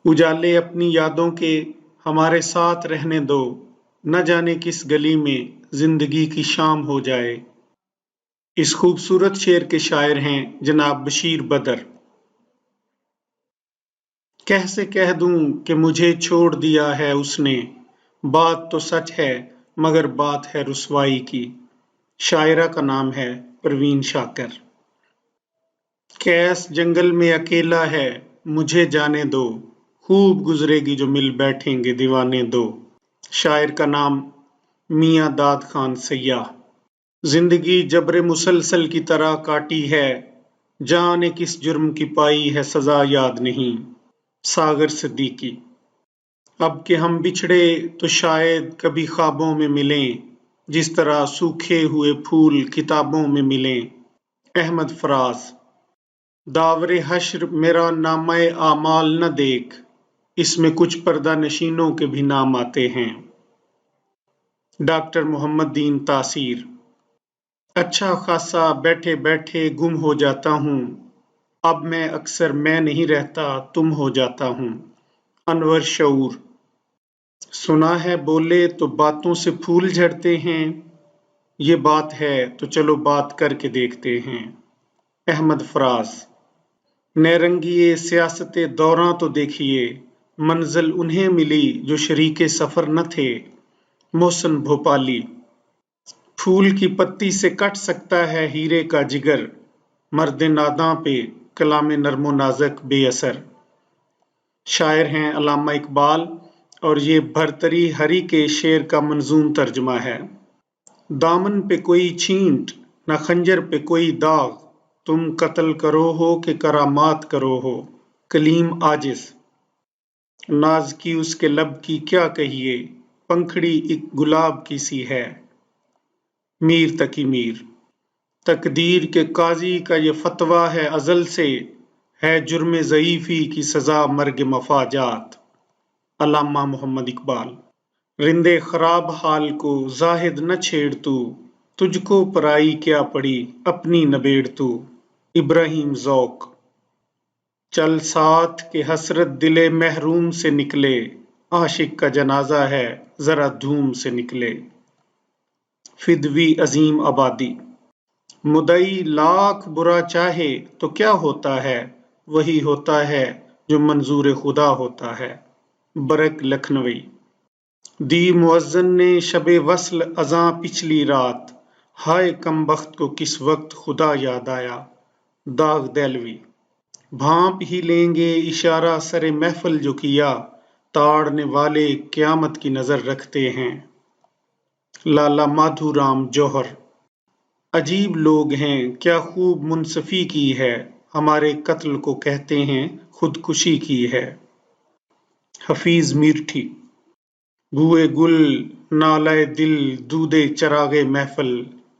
اجالے اپنی یادوں کے ہمارے ساتھ رہنے دو، نہ جانے کس گلی میں زندگی کی شام ہو جائے۔ اس خوبصورت شعر کے شاعر ہیں جناب بشیر بدر۔ کیسے کہہ دوں کہ مجھے چھوڑ دیا ہے اس نے، بات تو سچ ہے مگر بات ہے رسوائی کی۔ شاعرہ کا نام ہے پروین شاکر۔ کیس جنگل میں اکیلا ہے مجھے جانے دو، خوب گزرے گی جو مل بیٹھیں گے دیوانے دو۔ شاعر کا نام میاں داد خان سیاح۔ زندگی جبر مسلسل کی طرح کاٹی ہے، جانے کس جرم کی پائی ہے سزا یاد نہیں۔ ساغر صدیقی۔ اب کہ ہم بچھڑے تو شاید کبھی خوابوں میں ملیں، جس طرح سوکھے ہوئے پھول کتابوں میں ملیں۔ احمد فراز۔ داور حشر میرا نامہ اعمال نہ دیکھ، اس میں کچھ پردہ نشینوں کے بھی نام آتے ہیں۔ ڈاکٹر محمد دین تاثیر۔ اچھا خاصا بیٹھے بیٹھے گم ہو جاتا ہوں، اب میں اکثر میں نہیں رہتا تم ہو جاتا ہوں۔ انور شعور۔ سنا ہے بولے تو باتوں سے پھول جھڑتے ہیں، یہ بات ہے تو چلو بات کر کے دیکھتے ہیں۔ احمد فراز۔ نیرنگیے سیاست دوراں تو دیکھیے، منزل انہیں ملی جو شریک سفر نہ تھے۔ محسن بھوپالی۔ پھول کی پتی سے کٹ سکتا ہے ہیرے کا جگر، مرد ناداں پہ کلام نرم و نازک بے اثر۔ شاعر ہیں علامہ اقبال اور یہ بھرتری ہری کے شعر کا منظوم ترجمہ ہے۔ دامن پہ کوئی چھینٹ نہ خنجر پہ کوئی داغ، تم قتل کرو ہو کہ کرامات کرو ہو۔ کلیم عاجز۔ ناز کی اس کے لب کی کیا کہیے، پنکھڑی ایک گلاب کی سی ہے۔ میر تقی میر۔ تقدیر کے قاضی کا یہ فتویٰ ہے ازل سے، ہے جرم ضعیفی کی سزا مرگ مفاجات۔ علامہ محمد اقبال۔ رندے خراب حال کو زاہد نہ چھیڑ تو، تجھ کو پرائی کیا پڑی اپنی نبیڑ تو۔ ابراہیم ذوق۔ چل ساتھ کہ حسرت دل محروم سے نکلے، عاشق کا جنازہ ہے ذرا دھوم سے نکلے۔ فدوی عظیم آبادی۔ مدعی لاکھ برا چاہے تو کیا ہوتا ہے، وہی ہوتا ہے جو منظور خدا ہوتا ہے۔ برق لکھنوی۔ دی مؤذن نے شب وصل اذاں پچھلی رات، ہائے کم بخت کو کس وقت خدا یاد آیا۔ داغ دہلوی۔ بھانپ ہی لیں گے اشارہ سر محفل جو کیا، تاڑنے والے قیامت کی نظر رکھتے ہیں۔ لالا مادھو رام جوہر۔ عجیب لوگ ہیں کیا خوب منصفی کی ہے، ہمارے قتل کو کہتے ہیں خودکشی کی ہے۔ حفیظ میرٹھی۔ بوئے گل نالۂ دل دودِ چراغ محفل،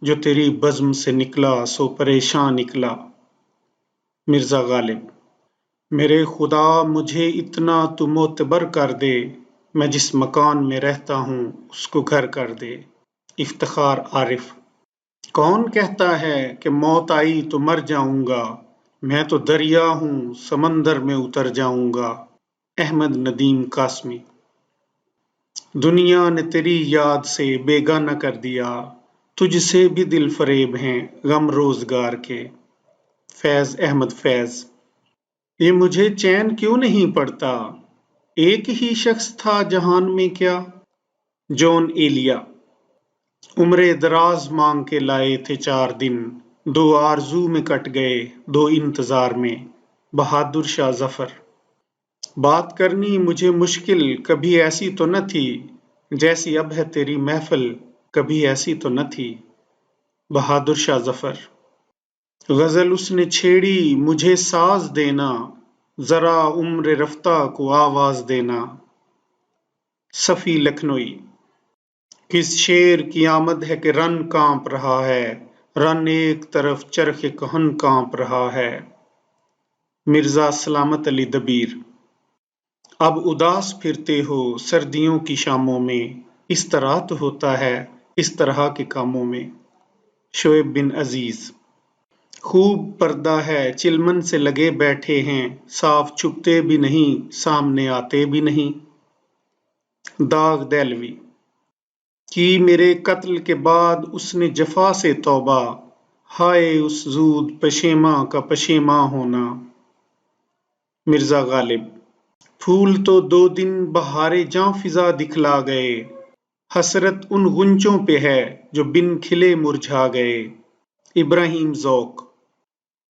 جو تیری بزم سے نکلا سو پریشاں نکلا۔ مرزا غالب۔ میرے خدا مجھے اتنا تو معتبر کر دے، میں جس مکان میں رہتا ہوں اس کو گھر کر دے۔ افتخار عارف۔ کون کہتا ہے کہ موت آئی تو مر جاؤں گا، میں تو دریا ہوں سمندر میں اتر جاؤں گا۔ احمد ندیم قاسمی۔ دنیا نے تیری یاد سے بیگانہ کر دیا، تجھ سے بھی دل فریب ہیں غم روزگار کے۔ فیض احمد فیض۔ یہ مجھے چین کیوں نہیں پڑتا، ایک ہی شخص تھا جہان میں کیا۔ جون ایلیا۔ عمر دراز مانگ کے لائے تھے 4 دن، 2 آرزو میں کٹ گئے 2 انتظار میں۔ بہادر شاہ ظفر۔ بات کرنی مجھے مشکل کبھی ایسی تو نہ تھی، جیسی اب ہے تیری محفل کبھی ایسی تو نہ تھی۔ بہادر شاہ ظفر۔ غزل اس نے چھیڑی مجھے ساز دینا، ذرا عمر رفتہ کو آواز دینا۔ صفی لکھنوئی۔ کس شیر کی آمد ہے کہ رن کانپ رہا ہے، رن ایک طرف چرخ کہن کانپ رہا ہے۔ مرزا سلامت علی دبیر۔ اب اداس پھرتے ہو سردیوں کی شاموں میں، اس طرح تو ہوتا ہے اس طرح کے کاموں میں۔ شعیب بن عزیز۔ خوب پردہ ہے چلمن سے لگے بیٹھے ہیں، صاف چھپتے بھی نہیں سامنے آتے بھی نہیں۔ داغ دہلوی کی میرے قتل کے بعد اس نے جفا سے توبہ، ہائے اس زود پشیماں کا پشیماں ہونا۔ مرزا غالب پھول تو 2 دن بہارے جاں فضا دکھلا گئے، حسرت ان غنچوں پہ ہے جو بن کھلے مرجھا گئے۔ ابراہیم ذوق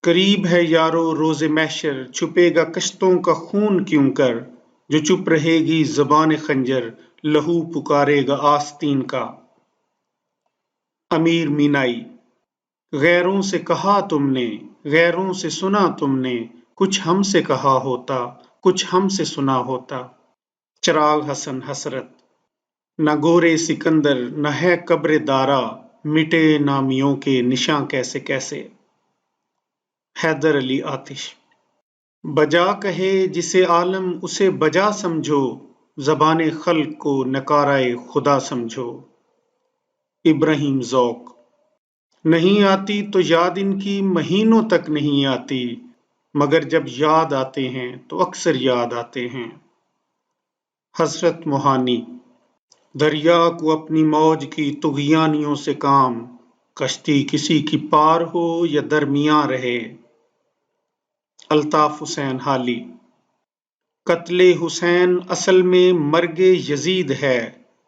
قریب ہے یارو روز محشر، چھپے گا کشتوں کا خون کیوں کر، جو چپ رہے گی زبان خنجر، لہو پکارے گا آستین کا۔ امیر مینائی غیروں سے کہا تم نے، غیروں سے سنا تم نے، کچھ ہم سے کہا ہوتا، کچھ ہم سے سنا ہوتا۔ چراغ حسن حسرت نہ گورے سکندر نہ ہے قبر دارا، مٹے نامیوں کے نشاں کیسے کیسے۔ حیدر علی آتش بجا کہے جسے عالم اسے بجا سمجھو، زبان خلق کو نکارۂ خدا سمجھو۔ ابراہیم ذوق نہیں آتی تو یاد ان کی مہینوں تک نہیں آتی، مگر جب یاد آتے ہیں تو اکثر یاد آتے ہیں۔ حضرت موہانی دریا کو اپنی موج کی طغیانیوں سے کام، کشتی کسی کی پار ہو یا درمیاں رہے۔ الطاف حسین حالی قتل حسین اصل میں مرگ یزید ہے،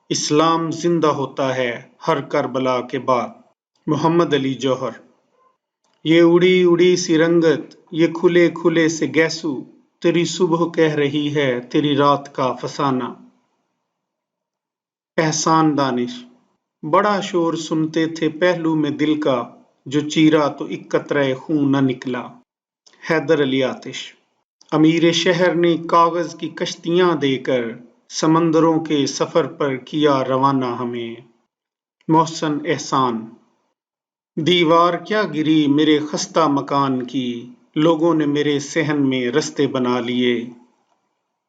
اسلام زندہ ہوتا ہے ہر کربلا کے بعد۔ محمد علی جوہر یہ اڑی اڑی سی رنگت، یہ کھلے کھلے سے گیسو، تیری صبح کہہ رہی ہے تیری رات کا فسانہ۔ احسان دانش بڑا شور سنتے تھے پہلو میں دل کا، جو چیرا تو ایک قطرہ خون نہ نکلا۔ حیدر علی آتش امیر شہر نے کاغذ کی کشتیاں دے کر، سمندروں کے سفر پر کیا روانہ ہمیں۔ محسن احسان دیوار کیا گری میرے خستہ مکان کی، لوگوں نے میرے صحن میں رستے بنا لیے۔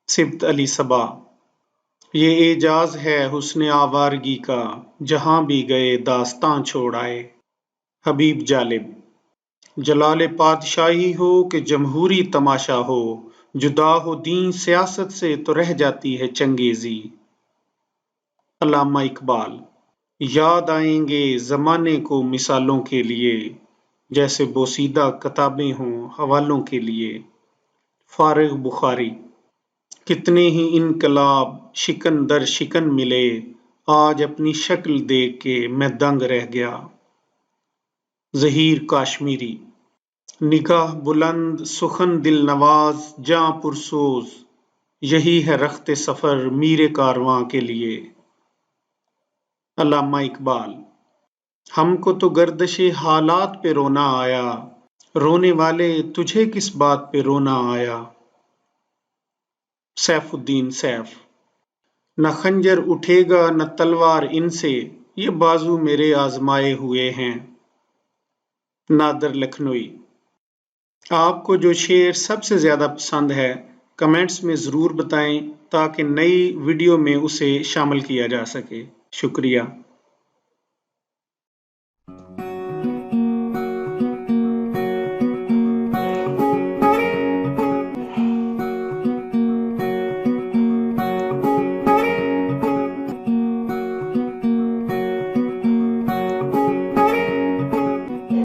سبط علی صبا یہ اعجاز ہے حسن آوارگی کا، جہاں بھی گئے داستاں چھوڑ آئے۔ حبیب جالب جلال پادشاہی ہو کہ جمہوری تماشا ہو، جدا ہو دین سیاست سے تو رہ جاتی ہے چنگیزی۔ علامہ اقبال یاد آئیں گے زمانے کو مثالوں کے لیے، جیسے بوسیدہ کتابیں ہوں حوالوں کے لیے۔ فارغ بخاری کتنے ہی انقلاب شکن در شکن ملے، آج اپنی شکل دیکھ کے میں دنگ رہ گیا۔ ظہیر کاشمیری نگاہ بلند سخن دل نواز جاں پرسوز، یہی ہے رخت سفر میر کارواں کے لیے۔ علامہ اقبال ہم کو تو گردش حالات پہ رونا آیا، رونے والے تجھے کس بات پہ رونا آیا۔ سیف الدین سیف نہ خنجر اٹھے گا نہ تلوار ان سے، یہ بازو میرے آزمائے ہوئے ہیں۔ نادر لکھنوئی آپ کو جو شعر سب سے زیادہ پسند ہے کمنٹس میں ضرور بتائیں تاکہ نئی ویڈیو میں اسے شامل کیا جا سکے۔ شکریہ۔